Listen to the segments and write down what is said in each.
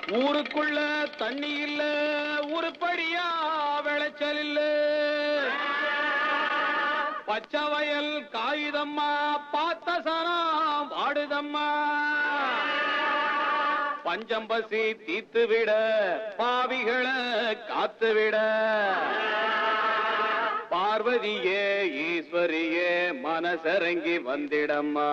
ஊருக்குள்ள தண்ணி இல்ல, உருப்படியா விளைச்சல் இல்ல. பச்சை வயல் காயுதம்மா, பார்த்த சனம் வாடுதம்மா. பஞ்சம் பசி தீத்து விட, பாவிகளை காத்து விட. பார்வதியே ஈஸ்வரியே மனசரங்கி வந்திடம்மா.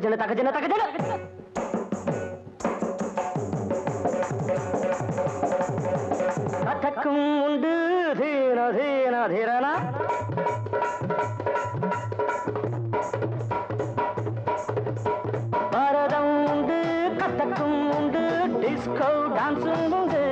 தகஜன தகஜன தகஜன கதக்கும் உண்டு தீன தீன தீரனா பரதம் உண்டு கதக்கும் உண்டு டிஸ்கோ டான்ஸும் உண்டு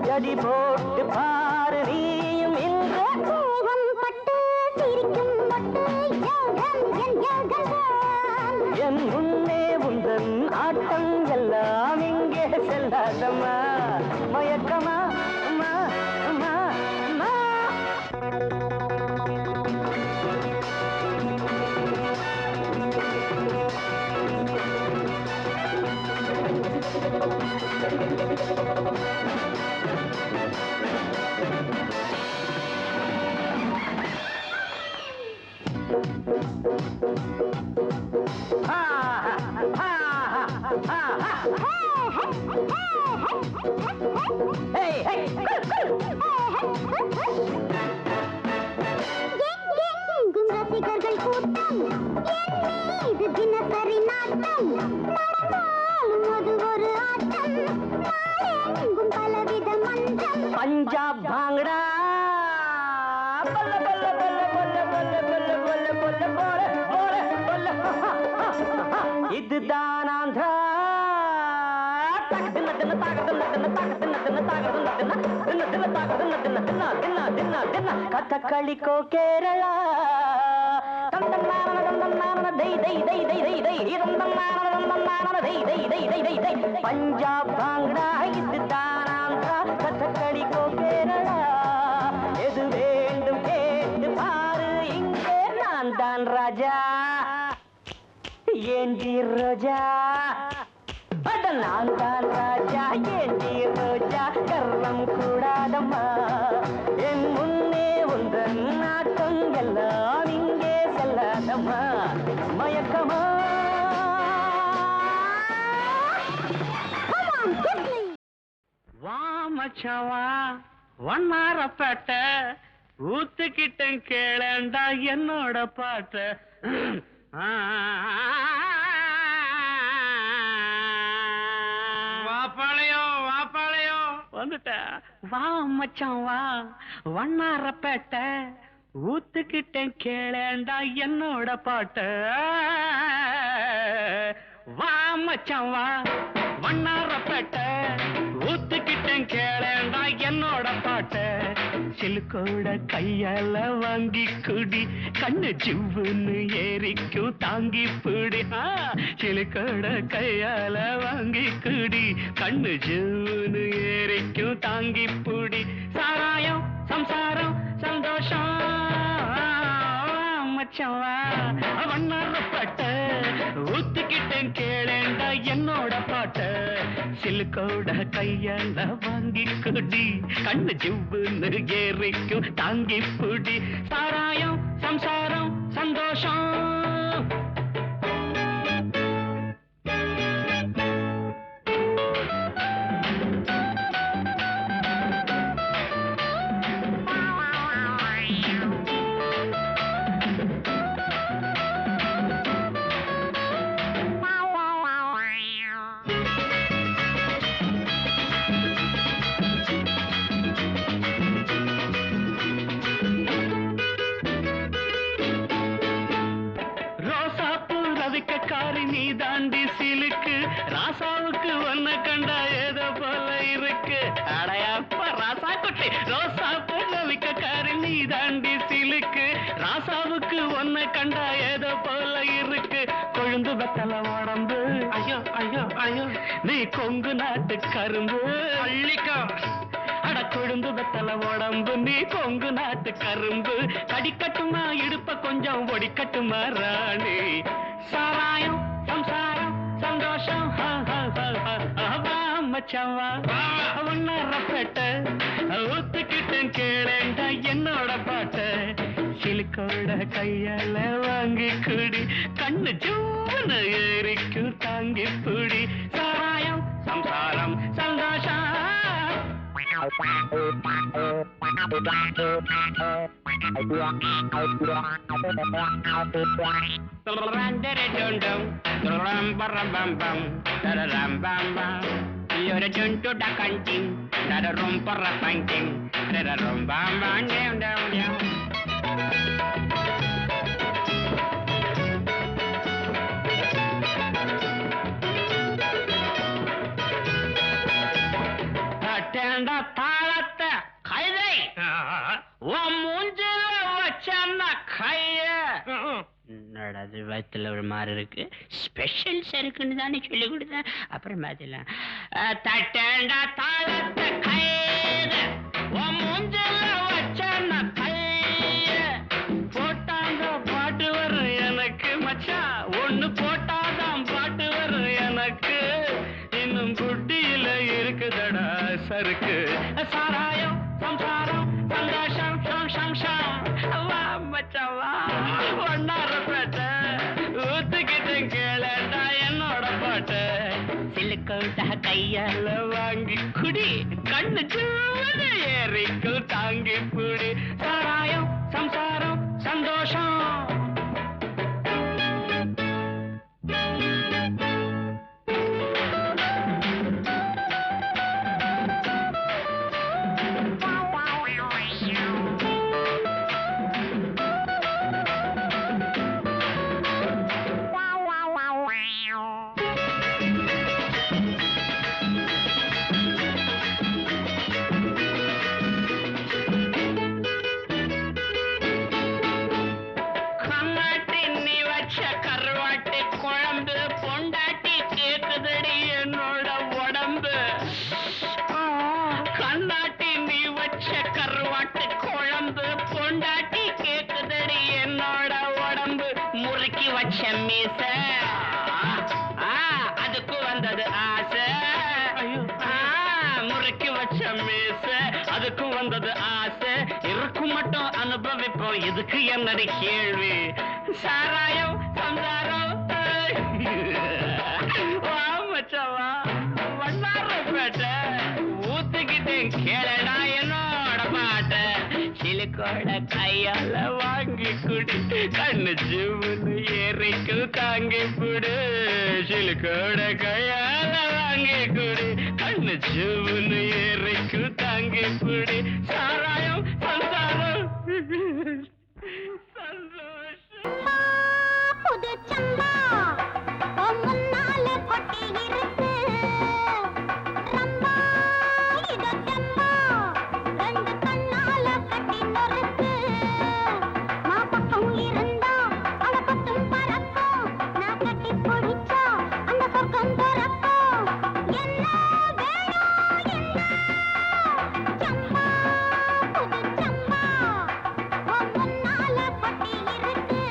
ஜடி போட்டு பாரு நீயும் இன்று கோபம் பட்டு சிரிக்கும் பட்டு யோகம் என் யோகம்தான் என் முன்னே உந்தன் ஆட்டம் எல்லாம் இங்கே செல்லாதம்மா மயக்கமா அம்மா அம்மா அம்மா எங்கெங்கும் ரசிகர்கள் கூட்டம் என் மீது தினசரி நாட்டம் நடந்தாலும் அது ஒரு ஆட்டம் நாளெங்கும் பலவித மன்றம் பஞ்சாப் பாங்கடா பல்ல பல்ல பல்ல பல்ல பல்ல பல்ல பல்ல பல்ல போல போல பல்ல இதுதான் ஆந்திரா தகதின தின தகதின தின தகதின தின தகதின தின தின தின தகதின தின தின தின தின தின கதகளிக்கோ கேரளா தந்தன்னான தந்தன்னான தை தை தை தை தை தை தந்தன்னான தந்தன்னான தை தை தை தை தை தை பஞ்சாப் பாங்கடா இதுதான் ஆந்திரா கதகளிக்கோ கேரளா எது வேண்டும் கேட்டு பாரு இங்கே நான் தான் ராஜா ஏந்தி ரோஜா அட நான் தான் ராஜா ஏந்தி ரோஜா கர்வம் கூடாதம்மா என் முன்னே உந்தன் நாட்டம் எல்லாம் இங்கே செல்லாதம்மா மயக்கமா வா மச்சவா ஒன்னாரப்பட்ட ஊத்துக்கிட்டன் கேளண்டா என்னோட பாட்ட வாப்பாளையோ வந்துட்ட வா மச்சான் வா வண்ணாரப்பேட்ட ஊத்துக்கிட்டேன் கேளேண்டா என்னோட பாட்ட வா மச்சான் வா வண்ணாரப்பேட்ட ஊத்துக்கிட்டேன் கேளேண்டா என்னோட பாட்ட சிலுக்கோட கையால வாங்கி குடி கண்ணு ஜிவ்வுன்னு ஏறிக்கும் தாங்கி பிடி சிலுக்கோட கையால வாங்கி குடி கண்ணு ஜிவ்வுன்னு ஏறிக்கும் தாங்கி பிடி சாராயம் சம்சாரம் சந்தோஷம் மச்சவா வண்ணாரப்பட்ட ஊத்துக்கிட்டேன் கேளேண்டா என்னோட பாட்ட சிலுக்கோட கையால வாங்கி குடி கண்ணு ஜிவ்வுன்னு ஏறிக்கும் தாங்கி பிடி சாராயம் சம்சாரம் சந்தோஷம் நீ தாண்டி சிலுக்கு ராசாவுக்கு ஒன்ன கண்டா ஏதோ போல இருக்கு அடையப்ப ராசா குட்டி ரோசா விக்கக்காரி நீ தாண்டி சிலுக்கு ராசாவுக்கு ஒன்ன கண்டா ஏதோ போல இருக்கு கொழுந்து வெத்தல உடம்பு ஐயோ ஐயோ ஐயோ நீ கொங்கு நாட்டு கரும்பு அள்ளிக்கா அட கொழுந்து வெத்தல உடம்பு நீ கொங்கு நாட்டு கரும்பு கடிக்கட்டுமா இடுப்ப கொஞ்சம் ஒடிக்கட்டுமா ராணி சாராயம் சம்சாரம் சந்தோஷம் மச்சவா ஒன்னரப்பட்ட ஊத்துக்கிட்டேன் கேளேண்டா என்னோட பாட்ட சிலுக்கோட கையால வாங்கி குடி கண்ணு ஜூன்னு ஏறிக்கும் தாங்கி புடி சாராயம் சம்சாரம் சந்தோஷம் தாளத்தை கைதை உன் மூஞ்சில வச்சன்னா கைய நடது வயத்துல ஒரு மாதிரி இருக்கு ஸ்பெஷல் சருக்குன்னு தானே சொல்லி கொடுத்தேன் அப்புறம் மாத்திலாம் தட்டேண்டா தாளத்தை கைத உன் மூஞ்சில வச்சன்னா கைய போட்டாங்க பாட்டு வரும் எனக்கு மச்சான் ஒண்ணு போட்டாதான் பாட்டு வரும் எனக்கு இன்னும் குட்டியில இருக்குதடா சருக்கு சாராயம் சம்சாரம் சந்தோஷம் ஷம் ஷம் ஷம் வா மச்சவா ஒன்னாரப்பேட்ட ஊத்துக்கிட்டு கேளண்டா என்னோட பாட்டு சிலுக்கோட்டா கையால வாங்கி குடி கண்ணு சூடு ஏறிக்கும் தாங்கி புடி சாராயம் சம்சாரம் சந்தோஷம் அதுக்கு வந்தது ஆசை முறுக்கி வச்ச மீச அதுக்கு வந்தது ஆசை இருக்கும் மட்டும் அனுபவிப்போம் இதுக்கு என்னடி கேள்வி சாராயம் சம்சாரம் வா மச்சவா வண்ணாரப்பேட்டை ஊத்துக்கிட்டேன் கேளடா என்னோட பாட்ட சிலுக்கோட கையால வாங்கி குடி கண்ணு ஜீவனு ஏறிக்கு தாங்கி புடு சிலுக்கோட கையால வாங்கி குடி கண்ணு ஜீவனு ஏறிக்கு தாங்கி புடி சாராயம் சம்சாரம் சந்தோஷம் புது சம்பா முன்னால கொட்டி இருக்கு ரம்பா இத தெம்பா ரெண்டு கண்ணால கட்டி நொறுக்கு மா பக்கம் இருந்தா அவ பக்கம் பறக்கும் நான் கட்டி பிடிச்சா அந்த சொர்க்கம் திறக்கும் என்ன வேணும் என்ன சம்பா புது சம்பா முன்னால கொட்டி இருக்கு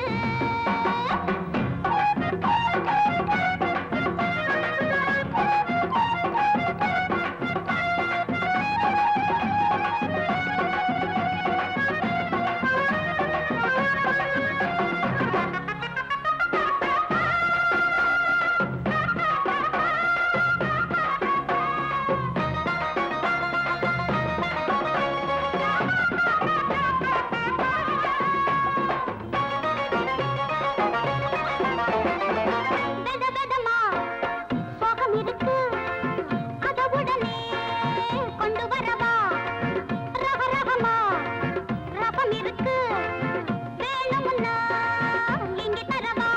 வெதவெதமா சோகம் இருக்கு அத உடனே கொண்டு வரவா ரகரகமா ரகம் இருக்கு வேணும்னா இங்கே தரவா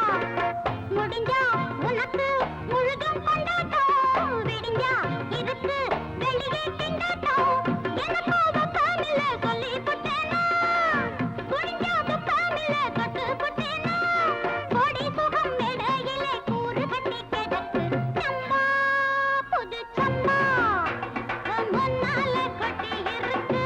முடிஞ்சா உனக்கு முழுதும் கொண்டாட்டம் விடிஞ்சா இருக்கு வெளியே திண்டாட்டம் எனக்கு பக்காமில்ல சொல்லி புட்டேனா குடிஞ்சா பக்காமில்ல தொட்டு புட்டேனா கோடி சுகம் மேடையிலே கூறு கட்டி கிடக்கு சம்பா புது சம்பா முன்னால கட்டி இருக்கு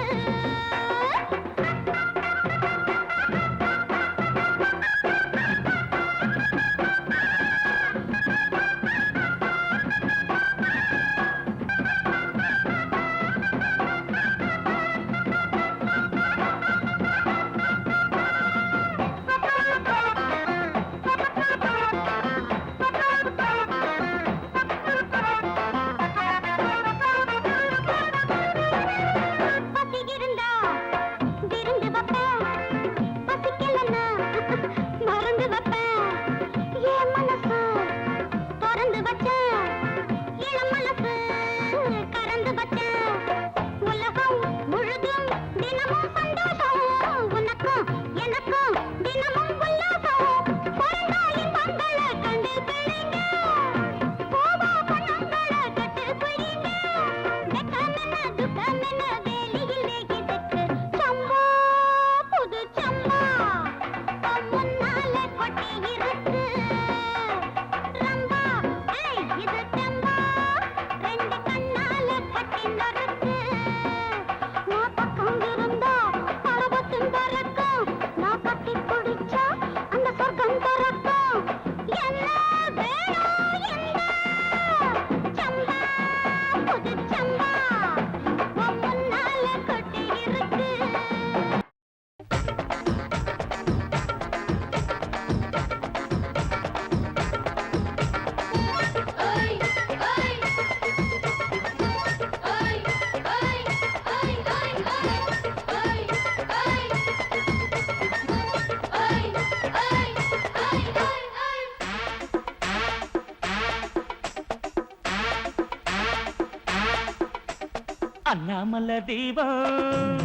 அண்ணாமலை தீபம்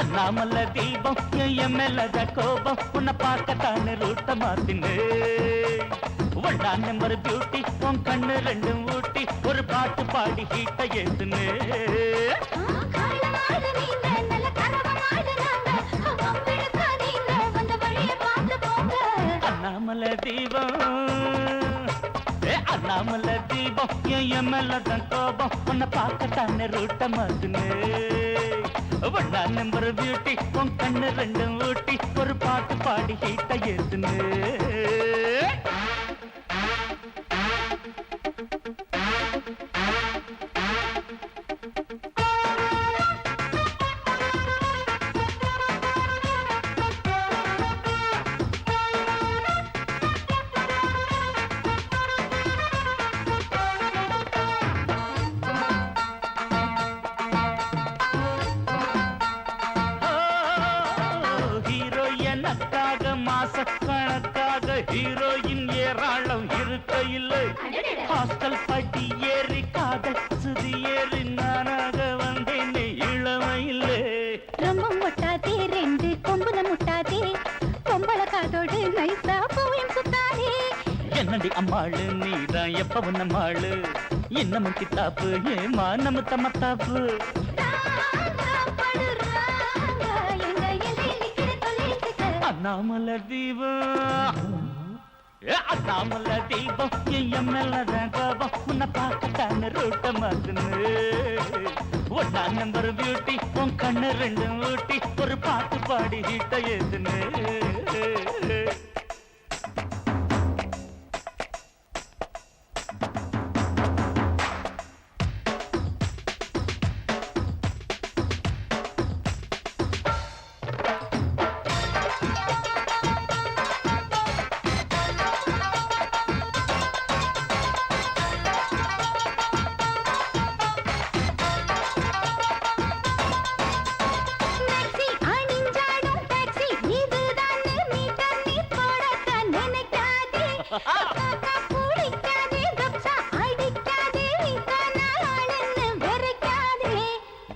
அண்ணாமலை தீபம் என் மேலத கோபம் உன்னை பார்க்கத்தானே ரூட்ட மாத்தினு ஒன்றாம் நம்பர் பியூட்டி உன் கண்ணு ரெண்டும் ஊட்டி ஒரு பாட்டு பாடி ஹீட்ட ஏத்துனு அண்ணாமலை தீபம் அண்ணாமலை தீபம் என் மேலதான் கோபம் உன்னை பார்க்கத்தானே ரூட்ட மாத்தினு ஒன்றாம் நம்பர் பியூட்டி உன் கண்ணு ரெண்டும் ஊட்டி ஒரு பாட்டு பாடி ஹீட்ட ஏத்துனு மாசக்கணக்காக ஹீரோயின் ஏராளம் இருக்க இல்லை ஹாஸ்டல் பட்டி ஏறி காதல் சுதி ஏறி நானாக வந்தேன் இளமையில்லை ரொம்ப முட்டாதே ரெண்டு கொம்புல முட்டாதே பொம்பள காதோடு நைசா போயும் சுத்தாதே என்னடி அம்மாளு நீதான் எப்பவும் நம்மாளு இன்னமும் கித்தாப்பு ஏமா நம்ம தம்மத்தாப்பு அண்ணாமலை தீபம் அண்ணாமலை தீபம் என் மேலதான் கோபம் உன்னை பார்க்கத்தானே ரூட்ட மாத்துனு ஒன்றாம் நம்பர் பியூட்டி உன் கண்ணு ரெண்டும் ஊட்டி ஒரு பாட்டு பாடி ஹீட்ட ஏத்துனு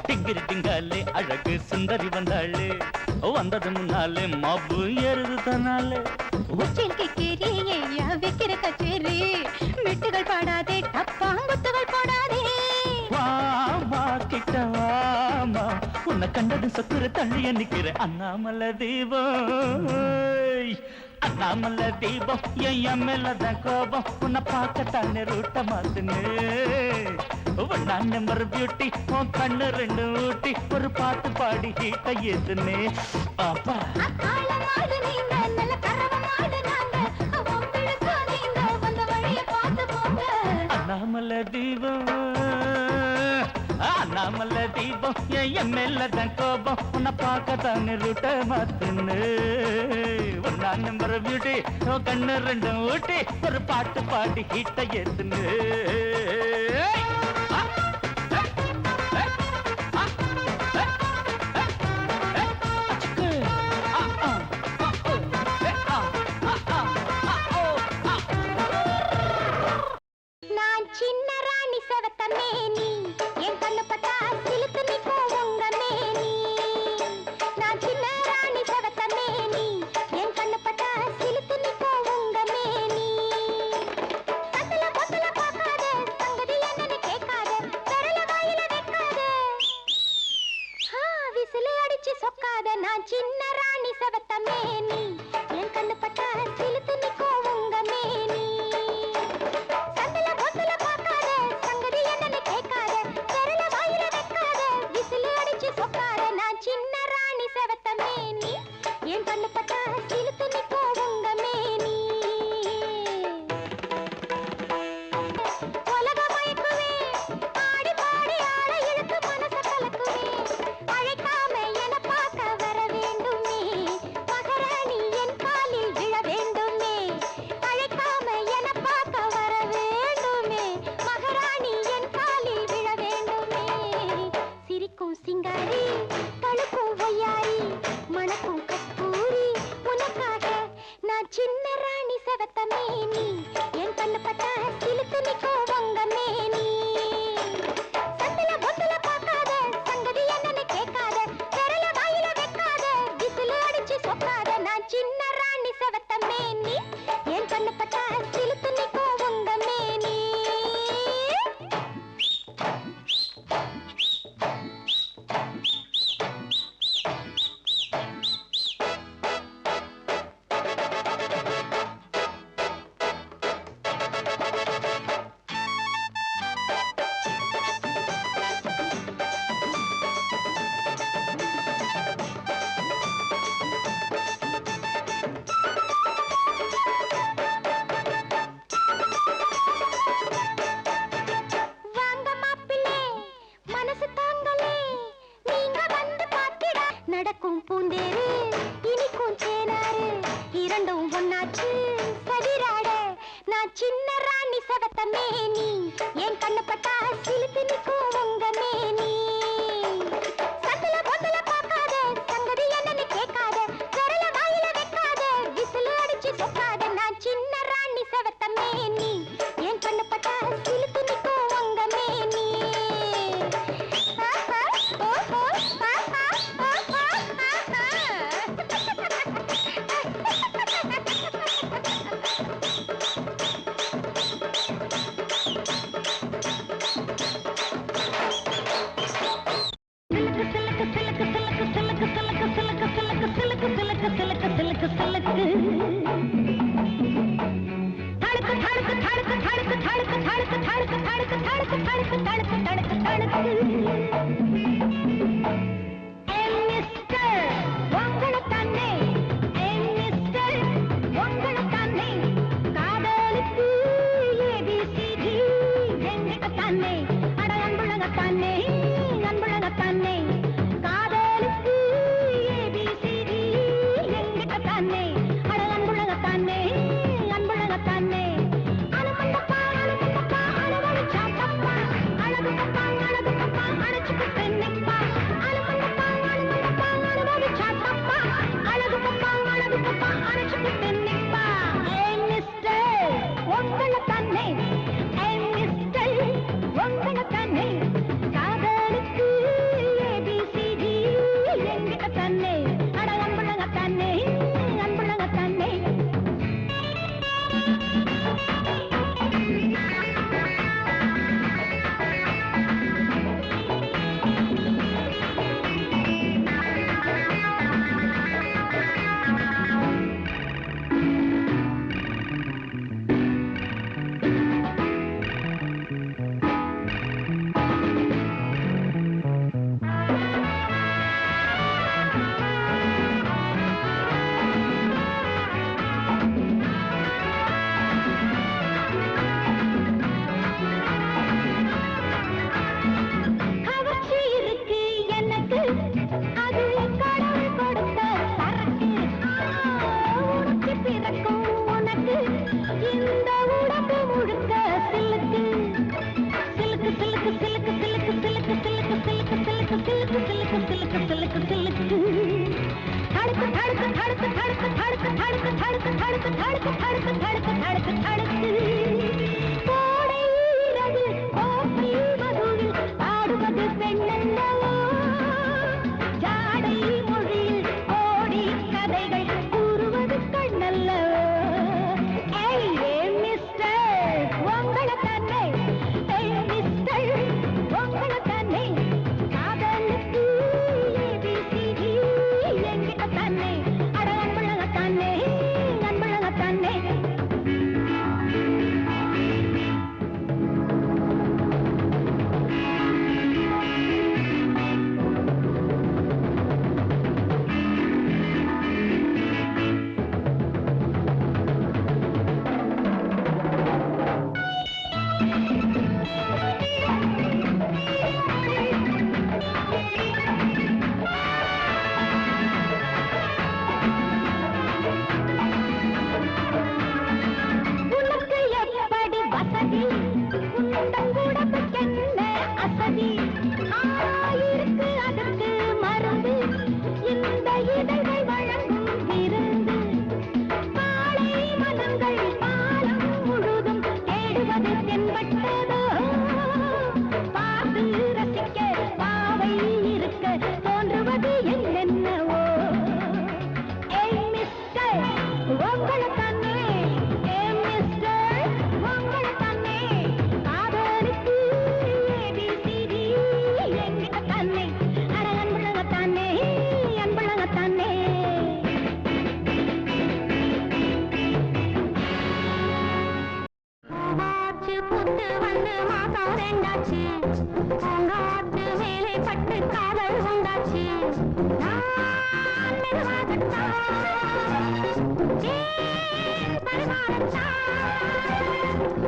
டிங்கிரி டிங்காலே அழகு சுந்தரி வந்தாளே வந்தது முன்னாலே மாப்பு ஏறுது தன்னாலே உச்சில் கேரி ஏயா வைக்கிற கச்சேரி மெட்டுகள் பாடாதே டப்பாங்குத்துகள் போடாதே வாமா கிட்ட வாமா உன்னை கண்டது சொக்குற தள்ளிய நிக்கிற அண்ணாமலை தீபம் அண்ணாமலை தீபம் என் மேலதான் கோபம் உன்னை பார்க்கத்தானே ரூட்ட மாத்துனு ஒன்றாம் நம்பர் பியூட்டி உன் கண்ணு ரெண்டு ஊட்டி ஒரு பாட்டு பாடி ஹீட்ட ஏத்துனே பாப்பா அண்ணாமலை தீபம் அண்ணாமலை தீபம் என் மேலதான் கோபம் உன்னை பார்க்கத்தானே ரூட்ட மாத்துனு ஒன்றாம் நம்பர் பியூட்டி உன் கண்ணு ரெண்டும் ஊட்டி ஒரு பாட்டு பாடி ஹீட்ட ஏத்துனு சின்ன ராணி செவத்த மேனி என் கண்ணு பட்டா சிலுத்து நிக்கும் உங்க மேனி நான் சின்ன ராணி செவத்த மேனி என் கண்ணு பட்டா சிலுத்து நிக்கும் உங்க மேனி கத்தல பொத்தல பார்க்காத சங்கதி என்னன்னு கேட்காத விரல வாயில வைக்காத விசிலு அடிச்சு சொக்காத நான் சின்ன ராணி செவத்த மேனி என் கண்ணு பட்டா சிலுத்து நிக்கும் உங்க மேனி சின்ன ராணி செவத்த மேனி என் கண்ணு பட்டா சிலுத்து நிக்கோ உங்க மேனி உலக மயக்குவே பாடி பாடி ஆள இழுத்து மனச கலக்குவே அழைக்காம என பார்க்க வர வேண்டுமே மகாராணி என் காலில் விழ வேண்டுமே அழைக்காம என பார்க்க வர வேண்டுமே மகாராணி என் காலில் விழ வேண்டுமே சிரிக்கும் சிங்காரி தழுக்கும் ஒய்யாரி மணக்கும் கஸ்தூரி உனக்காக நான் சின்ன ராணி செவத்த மேனி என் கண்ணு பட்டா சிலுத்து நிக்கோ உங்க மேனி சந்தல பொத்தல மனசு தாங்களே நீங்க வந்து பாத்திட நடக்கும் பூந்தேரு இனிக்கும் தேனாரு இரண்டும் ஒன்னாச்சு சதிராட நான் சின்ன ராணி சவத்த மேனி என் கண்ணு பட்டா சிலுக்கு நிக்கும் உங்க மேனி சத்தல பொத்தல பார்க்காத சங்கதி என்னன்னு கேட்காத விரல வாயில வைக்காத விசில் அடிச்சு சொக்காத நான் சின்ன ராணி சவத்த மேனி என் கண்ணு பட்டா சிலுக்கு நிக்கும் உங்க மேனி ஓஹோ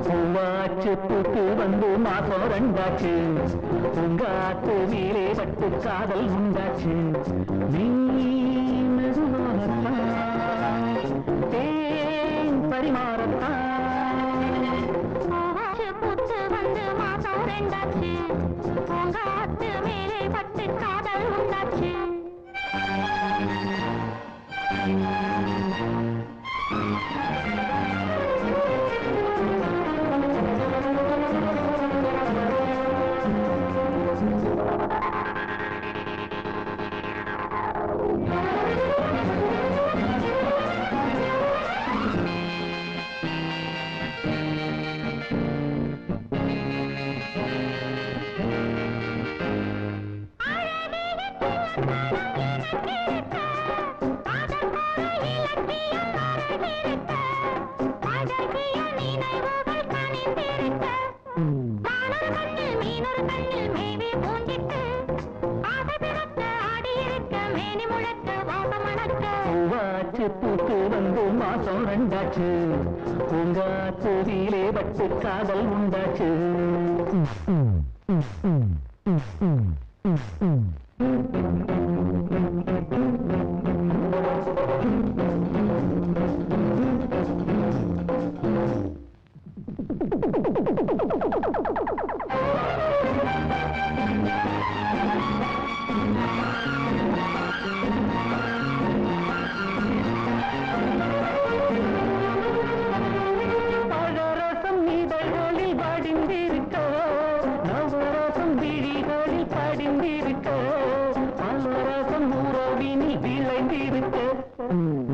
Oh பூவாச்சு பூத்து வந்து மாசம் ரெண்டாச்சு உங்காத்து மேலே பட்டு காதல் உண்டாச்சு நீ மெதுவாகத்தான் தேன் பரிமாறத்தான் பூத்து வந்து மாசம் ரெண்டாச்சு உங்காத்து மேலே பட்டு காதல் உண்டாச்சு பூத்து வந்து மாசம் ரெண்டாச்சு உங்காத்து மேலே பட்டு காதல் உண்டாச்சு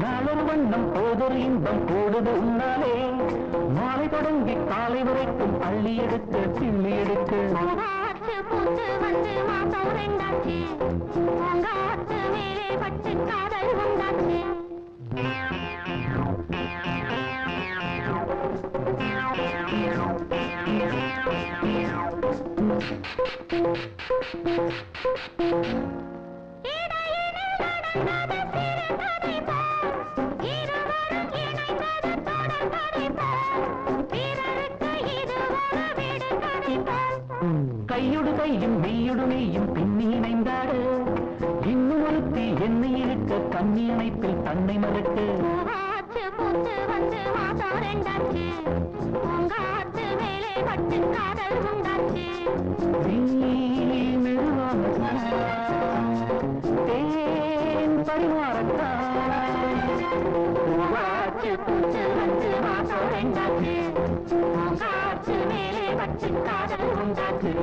நாளொரு வண்ணம் போதொரு இன்பம் கூடுது உன்னாலே மாலை தொடங்கி காலை வரைக்கும் அள்ளி எடுத்து சிள்ளி எடுத்து பூத்து வந்து மாசம் ரெண்டாச்சு உங்காத்து மேலே பட்டு காதல் உண்டாச்சு கையொடு கையும் மெய்யொடு மெய்யும் பின்னி இணைந்தாடு இன்னும் ஒருத்தி என்னை இழுக்க கண்ணி இணைப்பில் தன்னை மறுக்க பூத்து வந்து மாசம் ரெண்டாச்சு உங்காத்து மேலே பட்டு காதல் உண்டாச்சு தேன் பரிமாறத்தான் பூத்து வந்து மாசம் ரெண்டாச்சு உங்காத்து மேலே பட்டு காதல் உண்டாச்சு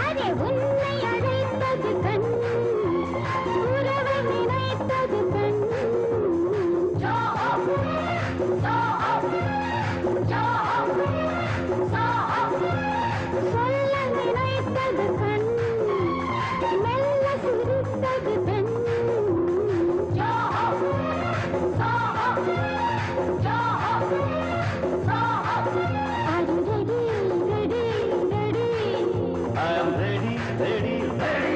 அரே உன்னை அழைத்தது கண் உறவை நினைத்தது கண் சொல்ல நினைத்தது கண் மெல்ல சிரித்தது பெண் அது ready ready ready I'm ready, ready, ready.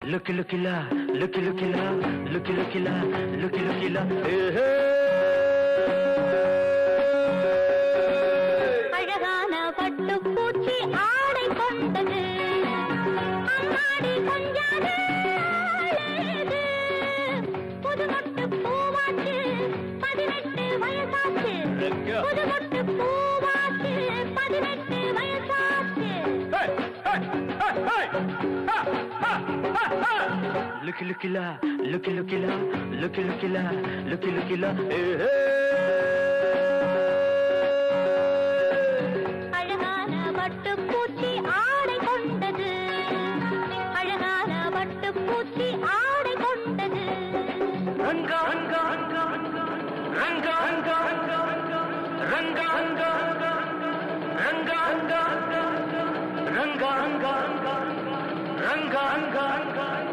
Looky, looky la, looky, looky la, looky, looky la, looky, looky la. Hey, hey. அழகான பட்டுப்பூச்சி ஆடை கொண்டது அம்மாடி கொஞ்சாது அழகு. புதுமொட்டு பூவாச்சு 18 வயசாச்சு புதுமொட்டு பூவாச்சு 18 வயசாச்சு Looky, looky la, looky, looky la, looky, looky la, looky, looky la. Hey, hey. அழகான பட்டுப்பூச்சி ஆடை கொண்டது அழகான பட்டுப்பூச்சி ஆடை கொண்டது Ranga, ranga, ranga, ranga, ranga, ranga, ranga, ranga, ranga, ranga, ranga, ranga, ranga, ranga, ranga.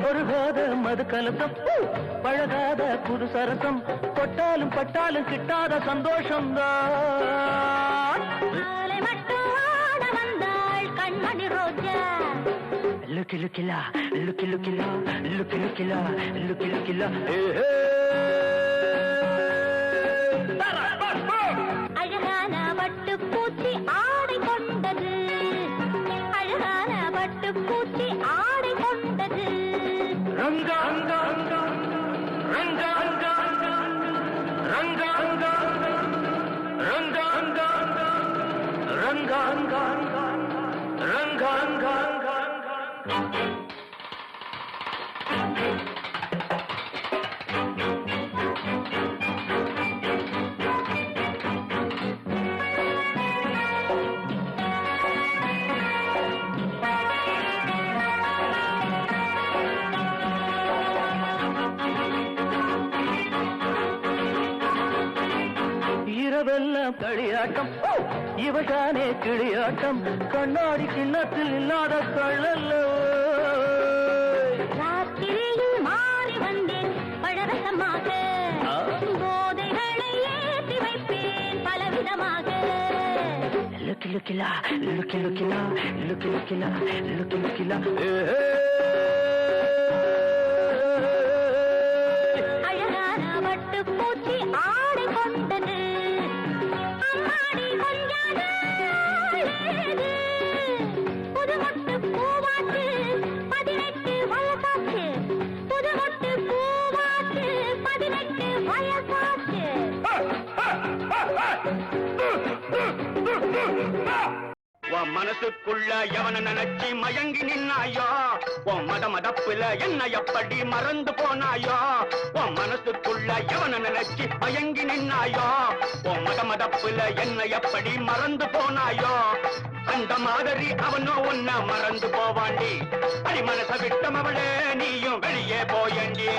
ஒருகாத மது கலசம் பழகாத புது சரசம் தொட்டாலும் பட்டாலும் கிட்டாத சந்தோஷம்தான் மாலை மட்டும் ஆட வந்தாள் கண்மணி ரோஜா லுக்கி லுக்கிலா லுக்கி லுக்கிலா லுக்கி லுக்கிலா லுக்கி லுக்கிலா அழகான பட்டுப்பூச்சி ஆடை கொண்டது அழகான பட்டுப்பூச்சி ஆடை கொண்டது ரங்கா ரங்கா ரங்கா ரங்கா ரங்கா ரங்கா ரங்கா ரங்கா ரங்கா ரங்கா ரங்கா ரங்கா இரவெல்லாம் களியாட்டம் இவதானே கிளியாட்டம் கண்ணாடி கிண்ணத்தில் இல்லாத கள்ளல்ல ராத்திரியில் மாறி வந்தேன் பழரசமாக போதைகளை ஏற்றி வைப்பேன் பலவிதமாக லுக்கி லுக்கிலா லுக்கி லுக்கிலா லுக்கி லுக்கிலா லுக்கி லுக்கிலா அழகான பட்டுப்பூச்சி ஆடை கொண்டது அம்மாடி கொஞ்சாது அழகு. புதுமொட்டு பூவாச்சு 18 வயசாச்சு புதுமொட்டு பூவாச்சு 18 வயசாச்சு உன் மனசுக்குள்ள எவன நினைச்சி மயங்கி நின்னாயோ உன் மதப்புல என்ன எப்படி மறந்து போனாயோ உன் மனசுக்குள்ள எவன நினைச்சி மயங்கி நின்னாயோ உன் மதப்புல என்ன எப்படி மறந்து போனாயோ அந்த மாதிரி அவனும் உன்ன மறந்து போவாண்டி அடி மனச விட்டம் அவளே நீயும் வெளியே போயண்டி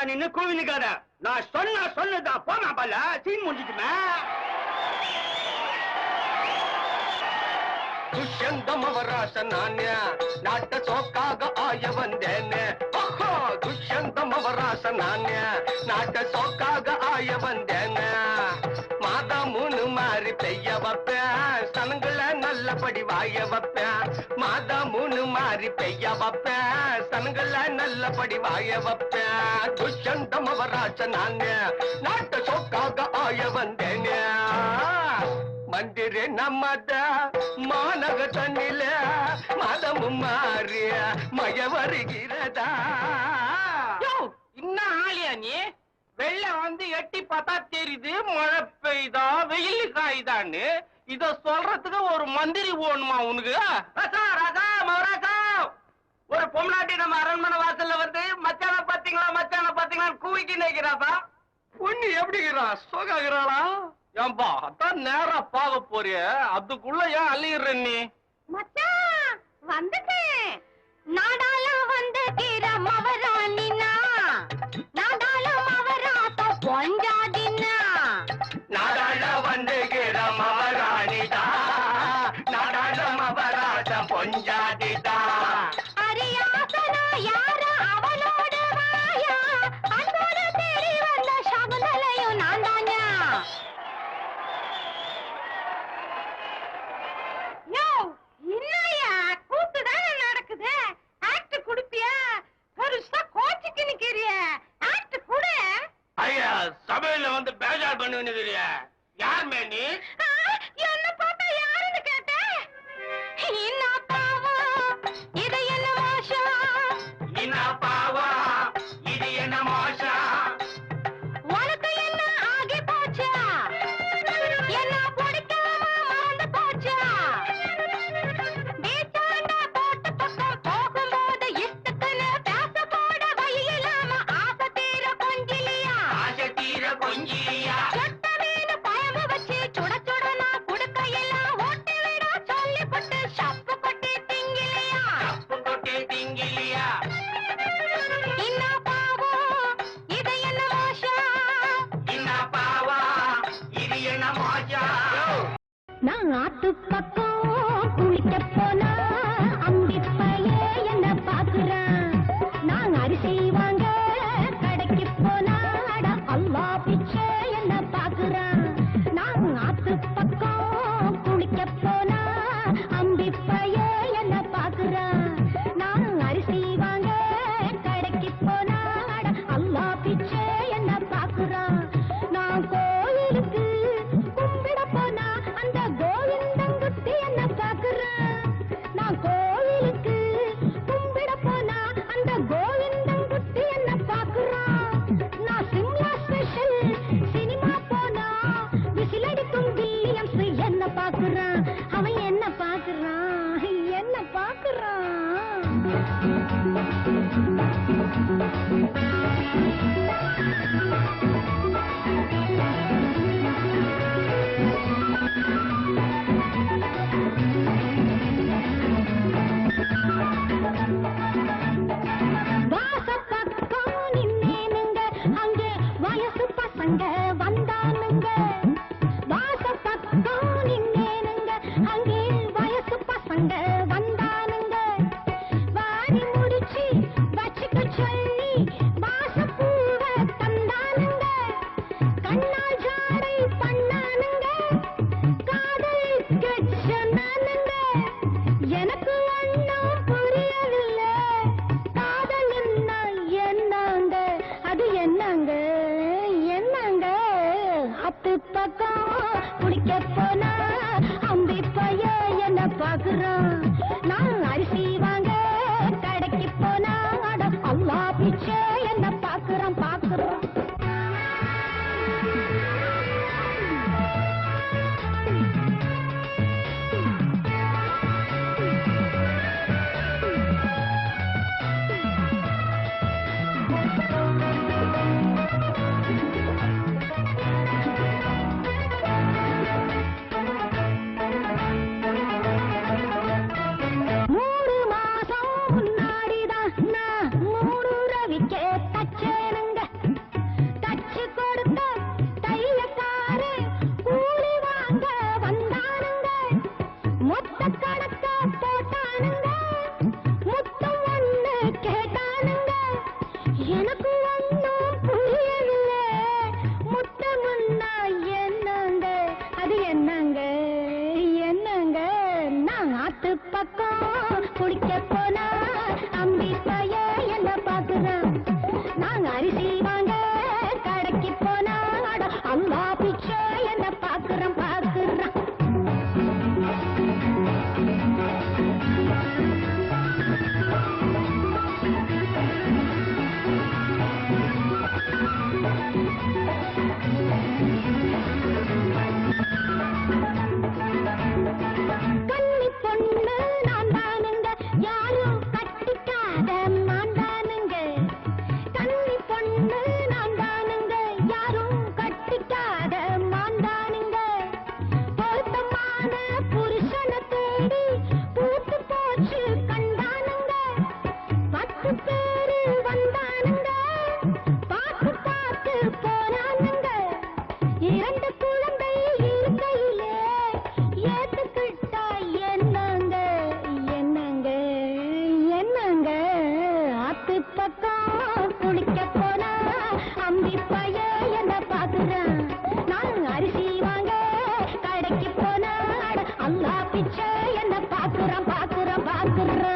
நின்னு கூவினுக்காத நான் சொன்னதான் போமா பல்ல சீன் முடிஞ்சுக்குமே துஷ்யந்த மவராச நானே நாட்ட சோக்காக ஆய வந்தேனே துஷ்யந்த மவராச நானே நாட்ட சோக்காக ஆய வந்தேனே மாதா மூணு மாறி பெய்ய வைப்பேன் சனங்களை நல்லபடி வாய வைப்பேன் மாதா மூணு மாறி பெய்ய வைப்பேன் சனங்களை நல்லபடி வாய வைப்பேன் துஷ்யந்த மவராச நானே நாட்ட சோக்காக ஆய வந்தேனே மந்திரி நம்மத மாநக தண்ணில மதமும் மாறிய மய வருகிறதா இன்னும் ஆளியா நீ வெள்ளம் வந்து எட்டி பார்த்தா தெரியுது மழை பெய்தா வெயில் காய்தான்னு இத சொல்றதுக்கு ஒரு மந்திரி போகணுமா உனக்கு ராஜா ராஜா மகாராஜா ஒரு பொம்னாட்டி நம்ம அரண்மனை வாசல்ல வந்து மச்சான பாத்தீங்களா கூவிக்கு நினைக்கிறாப்பா பொண்ணு எப்படிங்கிறா சோகாகிறாளா ஏன்பா அதான் நேரா பாக போறிய அதுக்குள்ள ஏன் அள்ளிடுற நீ மச்சான் வந்துட்டேன் நாடால வந்து கீர மவராணினா நாடால மவராத்த பொஞ்சாதினா நாடாள வந்து மவராணிதா நாடாள மவராச பொஞ்சாதிதா அரியாசனா யார அவளோட வாயா அன்போட தேடி வந்த சகுந்தலையும் நான் தானா யோ இன்னையா கூத்துதானே நடக்குது ஆக்ட் குடுப்பியா பெருசா கோச்சிக்கு நிக்கிறிய ஆக்ட் குடு ஐயா சபையில வந்து பேஜார் பண்ணுவீங்க யார் மேனி என்ன பார்த்தா யாருன்னு கேட்டேன் என்ன பாவம் இது என்ன மோசம் என்ன பாவா இது என்ன மோசம் உனக்கு என்ன ஆகி போச்சா என்ன பிடிக்காம மறந்து போச்சா பீச்சாண்ட போட்டு பக்கம் போகும்போது இஷ்டத்துன்னு பேச போட வழி இல்லாம ஆசை தீர கொஞ்சிலியா ஆசை தீர கொஞ்சியா சொட்ட மீன் குழம்பு வச்சு சுட சுட நான் குடுக்கையெல்லாம் ஓட்டி விட சொல்லி போட்டு சப்பு கொட்டி திங்கிலியா தப்பு கொட்டே திங்கிலியா என்ன பாவம் இது என்ன மோசம் என்ன பாவா இது என்ன மோசம் நான் ஆத்து பக்கம் குளிக்க போனா அம்பிப்பையே என்ன பாக்குறான் நான் அரிசி வாங்க கடைக்கு போனா அட அல்வா பிச்சை என்ன பாக்குறான் நான் ஆத்து பக்கம் குளிக்க போனா அம்பிப்பையே என்ன பாக்குறான் நான் அரிசி வாங்க கடைக்கு போனா அட அல்வா பிச்சை என்ன பாக்குறான் நான் கோயிலுக்கு கும்பிட போனா அந்த கோவிந்தங்குட்டி என்ன பாக்குறான் நான் கோயிலுக்கு கும்பிட போனா அந்த கோவிந்தங்குட்டி என்ன பாக்குறான் நான் சிம்லா ஸ்பெஷல் சினிமா போனா விசிலடிக்கும் வில்லியம்ஸ் என்ன பாக்குறான் அவன் என்ன பாக்குறான் என்ன பாக்குறான் வாசப்பக்கம் நின்னேனுங்க அங்கே வயசு பசங்க வந்தானுங்க வாசப்பக்கம் நின்னேனுங்க அங்கே வயசு பசங்க வந்தானுங்க வாரி முடிச்சு வச்சுக்க சொல்லி வாசப்பூவை தந்தானுங்க கண்ணால் ஜாடை பண்ணானுங்க காதலிக்க சொன்னானுங்க எனக்கு ஒண்ணும் புரியவில்லை காதல் என்னங்க அது என்னங்க அத்து பக்கம் குளிக்க போனா அம்பி பைய என்ன பாக்குறான் நான் அரிசி வாங்க கடைக்கு போனா அட அவ்வா பிச்சை என்ன பாக்குறான் கணக்கு போனா அம்பி பைய என்ன பாக்குறான் நாங்க அரிசி வாங்க கடைக்கு போனா அம்மா பிச்சை என்ன பாக்குறான் பாக்குறான் கன்னி பொண்ணு நான் தானுங்க யாரும் கட்டிக்காத மாண்டானுங்க கன்னி பொண்ணு நான் தானுங்க யாரும் கட்டிக்காத மாண்டானுங்க பொருத்தமான புருஷனை தேடி பூத்து போச்சு கண்டானுங்க 10 பேரு வந்தானுங்க பார்த்து பார்த்து போனானுங்க 2 குழந்தை இருக்கையிலே ஏத்துக்கிட்டா என்னங்க என்னங்க என்னங்க ஆத்து பக்கம் குளிக்க போனா அம்பி பைய என்ன பாக்குறான் நான் அரிசி வாங்க கடைக்கு போனா அல்லா பிச்சை என்ன பாக்குறான் பாக்குறான் பாக்குறான்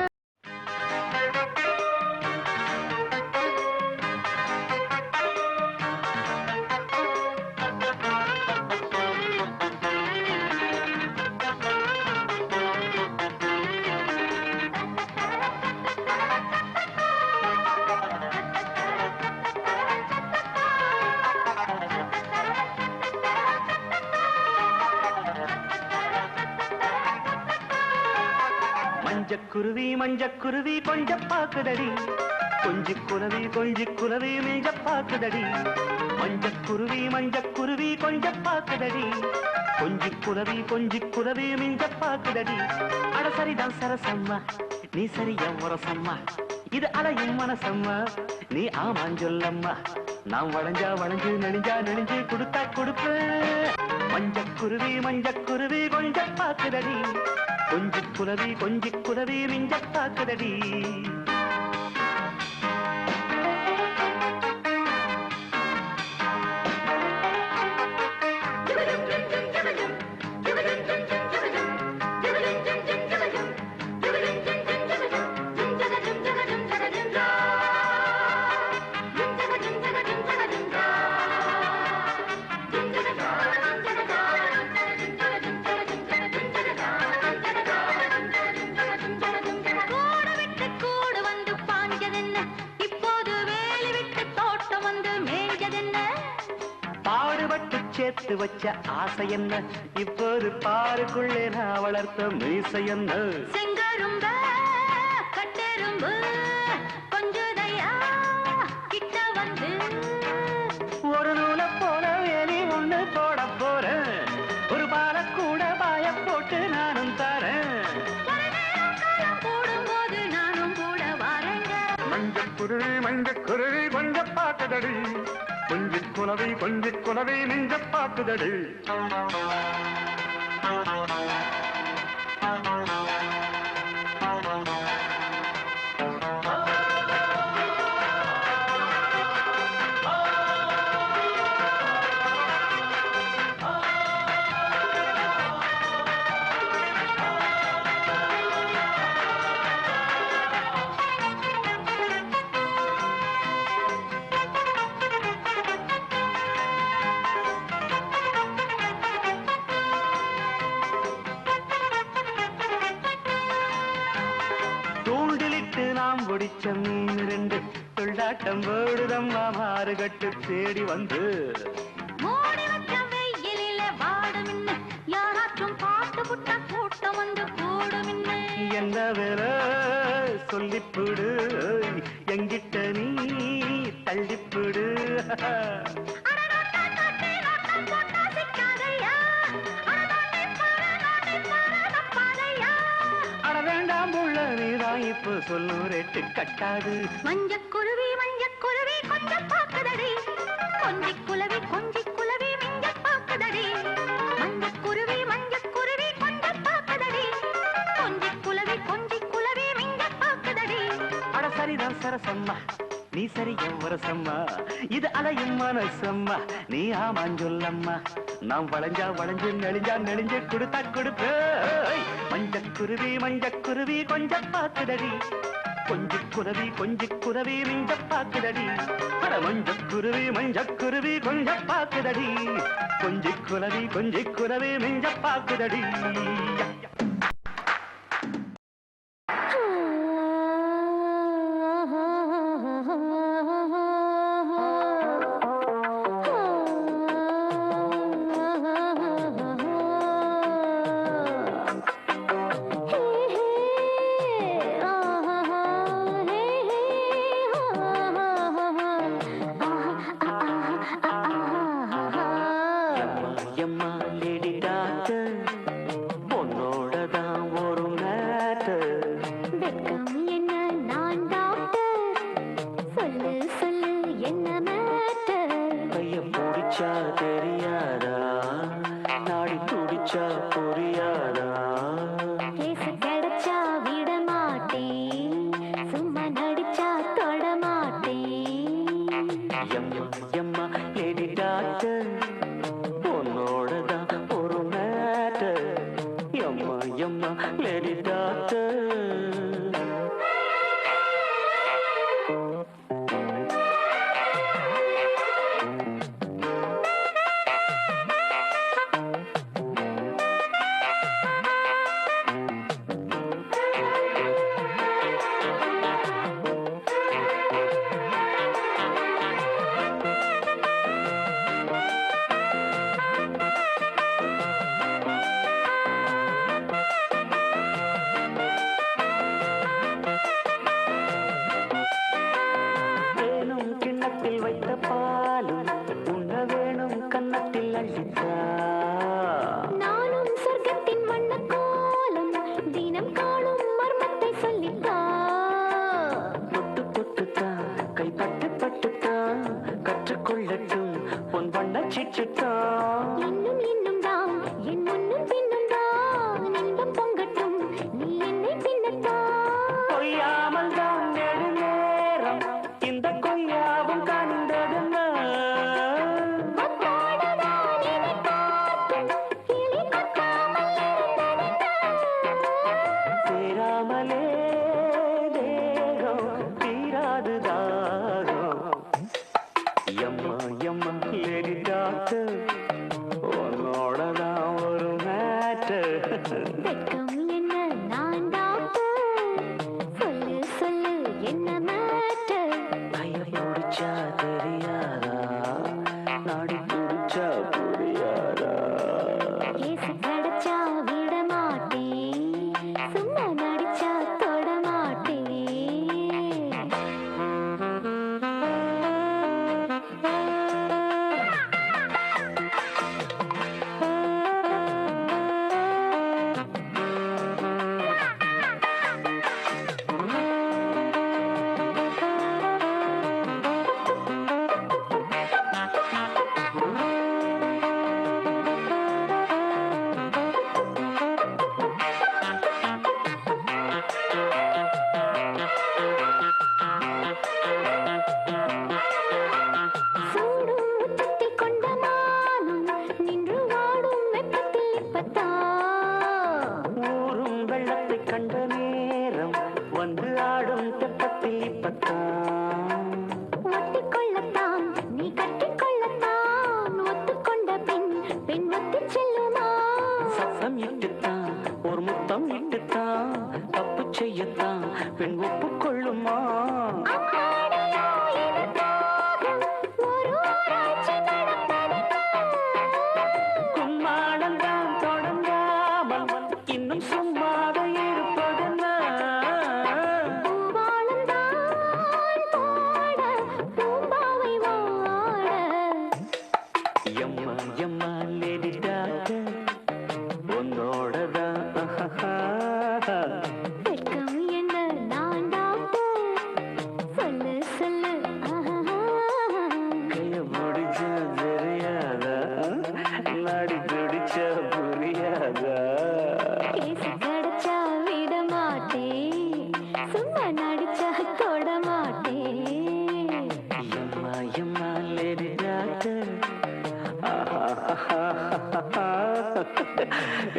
மஞ்சக்குருவி கொஞ்சம் பாக்குதடி கொஞ்சி குலவி மிஞ்ச பாக்குதடி மஞ்சக்குருவி கொஞ்சம் பாக்குதடி கொஞ்சி குலவி மிஞ்ச பாக்குதடி அட சரிதான் சரசம்மா நீ சரியா முரசம்மா இது அலையும் மனசம்மா நீ ஆமாஞ்சொல்லம்மா நாம் வளைஞ்சு நெளிஞ்சு கொடுத்தா கொடுப்பேன் மஞ்சக்குருவி கொஞ்சம் பாக்குதடி கொஞ்சி குலவி மிஞ்ச பாக்குதடி சேர்த்து வச்ச ஆசை என்ன இப்போது பாருக்குள்ளே நான் வளர்த்த மீசை என்ன செங்கரும்ப கட்டெரும்பு கொஞ்சதையா கிட்ட வந்து ஒரு நூலை போல வேலி ஒண்ணு போட போறேன் ஒரு பால கூட பாய போட்டு நானும் தரேன் போடும்போது நானும் கூட வரேங்க மஞ்சக்குருவி கொஞ்சம் பாக்குதடி கொஞ்சி குலவி நெஞ்ச பாக்குதடி பிடிச்ச மீன் 2 துள்ளாட்டம் போடுதம்மா மாறுகட்டு தேடி வந்து மூடி வச்ச வெயிலில வாடுமின்னு யாராச்சும் பாட்டு புட்டா கூட்டம் வந்து கூடுமின்னு என்ன வேற சொல்லிப்புடு எங்கிட்ட நீ தள்ளிப்புடு இப்போ சொல்லும் ரேட்டு கட்டாது மஞ்சக்குருவி கொஞ்சம் பாக்குதடி கொஞ்சி குலவி மிஞ்ச பாக்குதடி மஞ்சக்குருவி கொஞ்சம் பாக்குதடி கொஞ்சி குலவி மிஞ்ச பாக்குதடி அட சரிதான் சரசம்மா நீ சரியா வரசம்மா இது அலையும் மனசம்மா நீ ஆமாஞ்சொல்லம்மா நாம் வளைஞ்சா வளைஞ்சு நெளிஞ்சா நெளிஞ்சு கொடுத்தா கொடுப்பே மஞ்சக்குருவி கொஞ்சம் பாக்குதடி கொஞ்சி குருவி மிஞ்ச பாக்குதடி அட மஞ்சக்குருவி கொஞ்சம் பாக்குதடி கொஞ்சி குருவி மிஞ்ச பாக்குதடி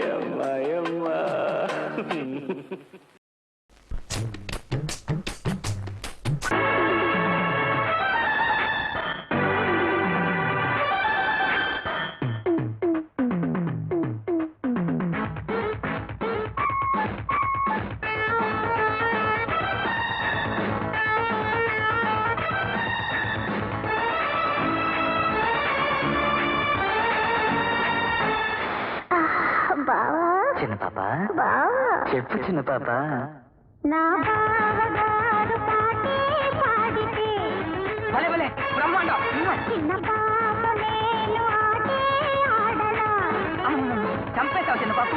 எம்மா எம்மா చిన్న పాప చెప్పు చిన్న పాప భలే భలే బ్రహ్మాండం చంపేశావు చిన్న పాప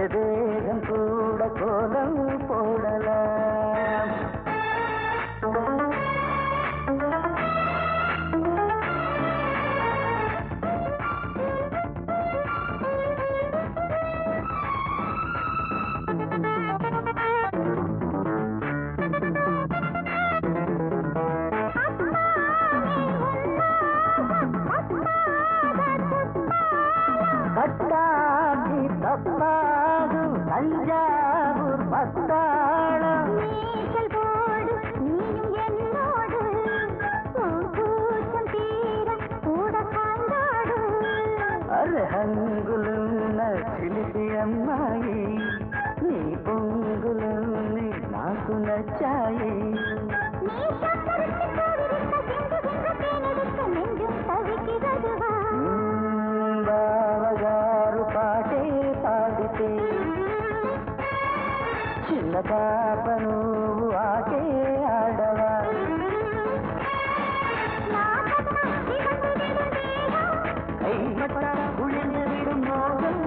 தேகம் கூட கோலம் போடலாம் பட்டாதி தப்பாது தஞ்சாவூர் பத்தாளம் நீச்சல் போடு நீயும் என்னோடு கூச்சம் தீர கூட காந்தாடு అర్హంగులున్న చిలిపి అమ్మాయి నీ పొంగులన్నీ నాకు నచ్చాయి బావగారు పాటే పాడితే చిన్న పాప నువ్వు ఆటే ఆడవా கைப்பட்ட உழிந்து விடும் மோகம்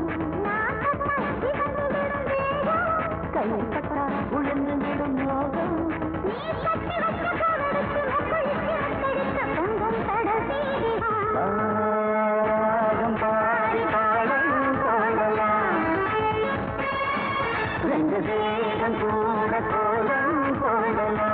கைப்பட்ட உழிந்து விடும் மோகம் ராகம் பாடி பாடம் பாடலாம் ரெண்டு தேகம் கூட கோலம் போடலாம்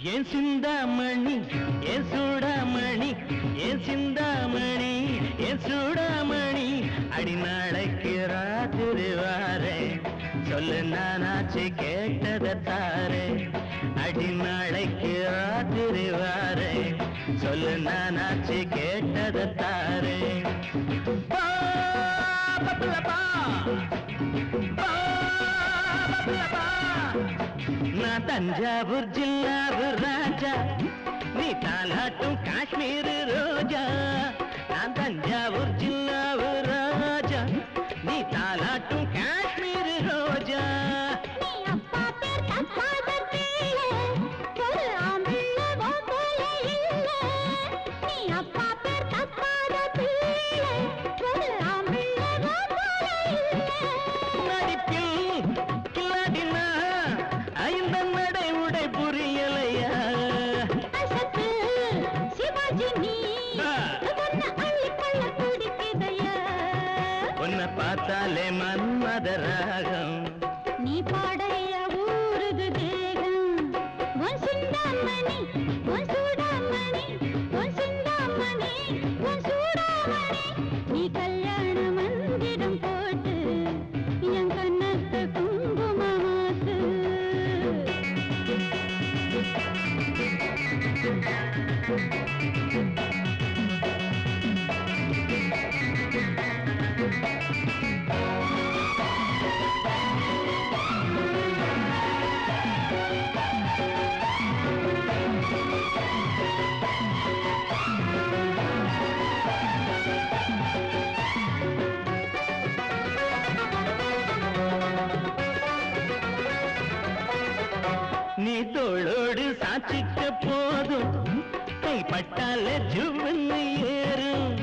ஏன் சிந்தாமணி ஏன் சூடாமணி ஏன் சிந்தாமணி ஏன் சூடாமணி அடி நாளைக்கு ராத்திரி வாரே சொல்லு நானாச்சு கேட்டதை தாரே அடி நாளைக்கு ராத்திரி வாரே சொல்லு நானாச்சு கேட்டதை தாரே நான் தஞ்சாவூர் ஜில்லாவூர் ராஜா நீ தாலாட்டும் காஷ்மீர் ரோஜா நான் தஞ்சாவூர் ஜில்லாவூர் ராஜா நீ தாலாட்டும் காஷ்மீர் ரோஜா பார்த்தாலே மன்மத ராகம் நீ பாடைய ஊருது தேகம் உன் சிந்தாமணி உன் சூடாமணி உன் சிந்தாமணி உன் சூடாமணி நீ கல்யாண மந்திரம் போட்டு என் கண்ணத்து குங்குமமாத்து நீ தோளோடு சாட்சிக்க போதும் கைப்பட்டால ஜுவன்னு ஏறும்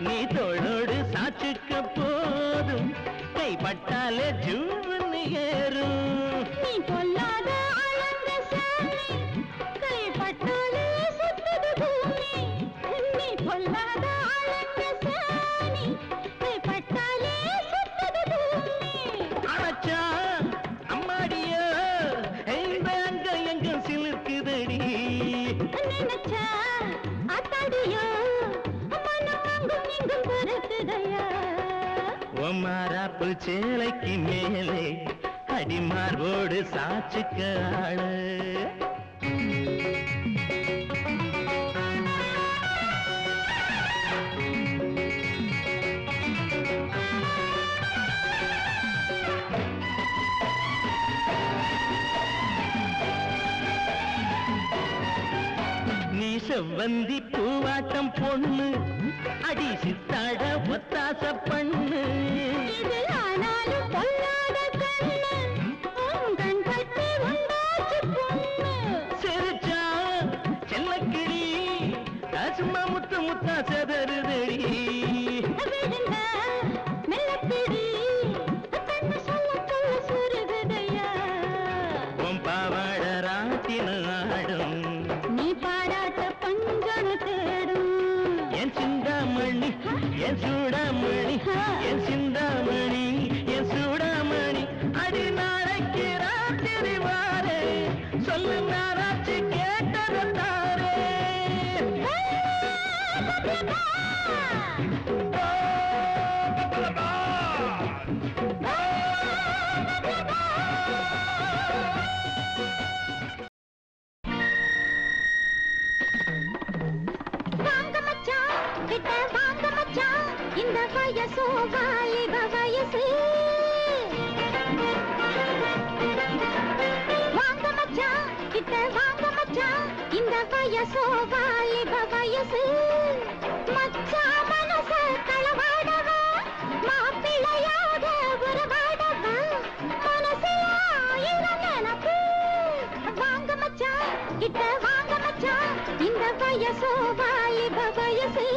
நீ தோளோடு சாட்சிக்க போதும் கைப்பட்டால ஜுவன்னு ஏறும் நீ பொல்லாத ஆளந்த சாமி கைப்பட்டாலே சுத்தது பூமி நீ பொல்லாத ஆளந்த சாமி கைப்பட்டாலே சுத்தது பூமி அழைச்சா அம்மாடியோ நினைச்சா அத்தாடியோ மனம் அங்கும் இங்கும் பறக்குதையா மாறாப்பு சேலைக்கு மேலே அடிமார்போடு சாட்சிக்க ஆளு நீ செவ்வந்தி பூவாட்டம் பொண்ணு அடி சித்தாட ஒத்தாச பண்ணு இது ஆனாலும் பொல்லாத கண்ணு உன் கண் பற்றி உண்டாச்சு பொண்ணு சிரிச்சா செல்லக்கிளி சும்மா முத்து முத்தா செதறுதடி விழுந்த மெல்லப்பிடி கண்ணு சொல்ல சொல்ல சுருகுதையா உன் பாவாட ராட்டின ஆடும் நீ பாராட்ட பஞ்சன தேடும் என் சிந்தாமணி என் சூடாமணி என் சிந்தாமணி என் சூடாமணி அடி நாளைக்கு ராத்திரி வாரே சொல்லு நாராட்சி கேட்டதாரே வாங்க மச்சான் கிட்ட வாங்க மச்சான் இந்த வயசோ வாலிப வயசு வாங்க மச்சான் கிட்ட வாங்க மச்சான் இந்த வயசோ வாலிப வயசு மச்சான் மனச களவாடவா மாப்பிள்ளையாக உறவாடவா மனசுல ஆயிரம் நினப்பு வாங்க மச்சான் கிட்ட வாங்க மச்சான் இந்த வயசோ வாலிப வயசு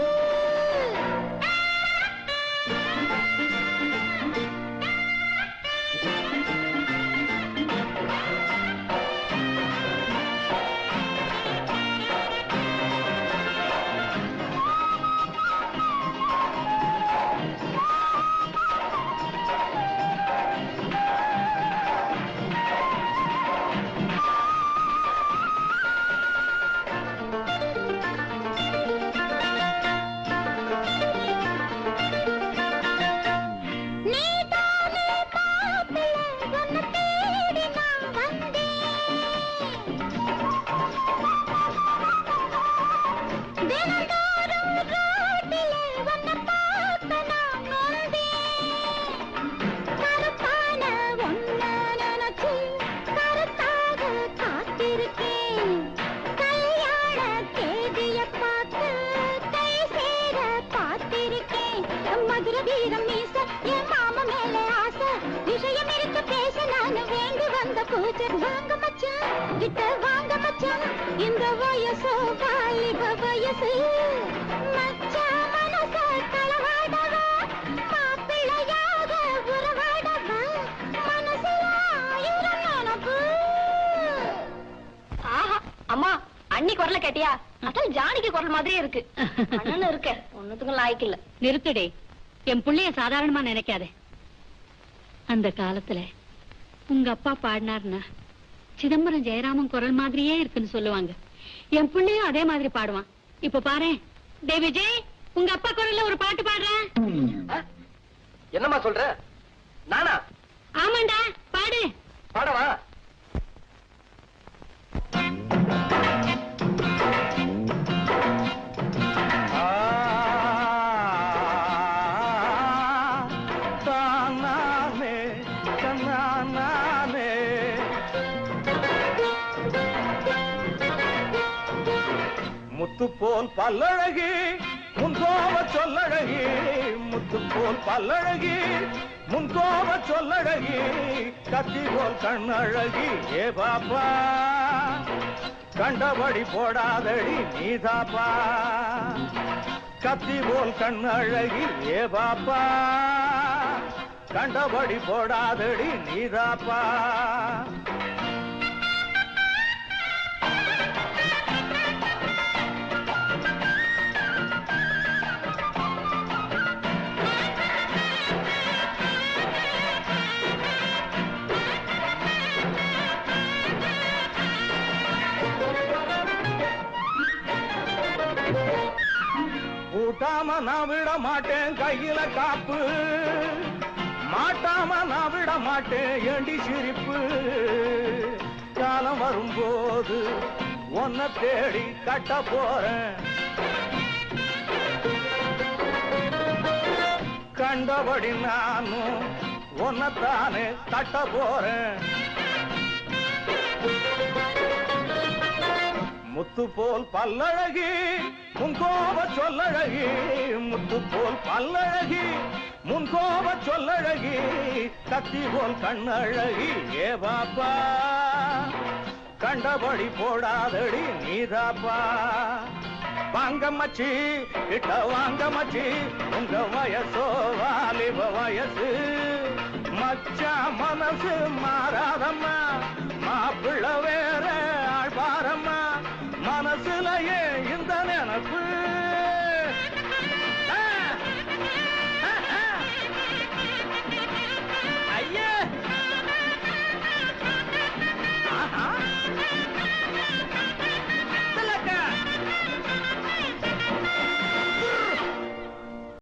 நீதானே மாப்பிள்ளை உன்னை தேடி நான் வந்தேன் தினந்தோறும் ரோட்டிலே உன்னை பார்க்க நான் நொந்தேன் கருப்பான உன்னை நினைச்சு கருத்தாக காத்திருக்கேன் கல்யாண தேதிய பார்த்து கை சேர பார்த்திருக்கேன் மதுர வீரம் மீச என் மாமா மேல ஆசை விஷயம் இருக்கு பேச நான் வேண்டி வந்த பூஜை வாங்க மச்சான் கிட்ட வாங்க மச்சான் இந்த வயசோ வாலிப வயசு மச்சான் மனச களவாடவா மாப்பிள்ளையாக உறவாடவா மனசுல ஆயிரம் நினப்பு ஆஹா அம்மா அண்ணி குரல கேட்டியா அதான் ஜானகி குரல் மாதிரியே இருக்கு அண்ணன் இருக்க ஒண்ணுத்துக்கும் லாய்க்கு இல்ல நிறுத்துடே என் புள்ளைய சாதாரணமா நினைக்காதே அந்த காலத்துல உங்க அப்பா பாடினார்னா சிதம்பரம் ஜெயராமன் குரல் மாதிரியே இருக்குன்னு சொல்லுவாங்க என் புள்ளையும் அதே மாதிரி பாடுவான் இப்ப பாரேன் டே விஜய் உங்க அப்பா குரல்ல ஒரு பாட்டு பாடுறேன் என்னம்மா சொல்ற நானா ஆமாண்டா பாடு பாடவா தானானே தன்னானே முத்து போல் பல்லழகி முன்கோவ சொல்லழகி முத்து போல் பல்லழகி முன்கோவ சொல்லழகி கத்தி போல் கண்ணழகி ஏ பாப்பா கண்டபடி போடாதடி நீதாப்பா கத்தி போல் கண்ணழகி ஏ பாப்பா கண்டபடி போடாதடி நீதாப்பா கூட்டாம நான் விட மாட்டேன் கையில காப்பு மாட்டாம நான் விட மாட்டேன் ஏண்டி சிரிப்பு காலம் வரும்போது உன்னை தேடி கட்ட போறேன் கண்டபடி நானும் உன்னைத்தானே தட்ட போறேன் முத்து போல் பல்லழகி முன்கோப சொல்லழகி முத்து போல் பல்லழகி முன்கோப சொல்லழகி கத்தி போல் கண்ணழகி ஏ பாப்பா கண்டபடி போடாதடி நீதாப்பா வாங்க மச்சி கிட்ட வாங்க மச்சி உங்க வயசோ வாலிப வயசு மச்சா மனசு மாறாதம்மா மாப்பிள்ள வேற ஆழ்பாரம்மா மனசுலயே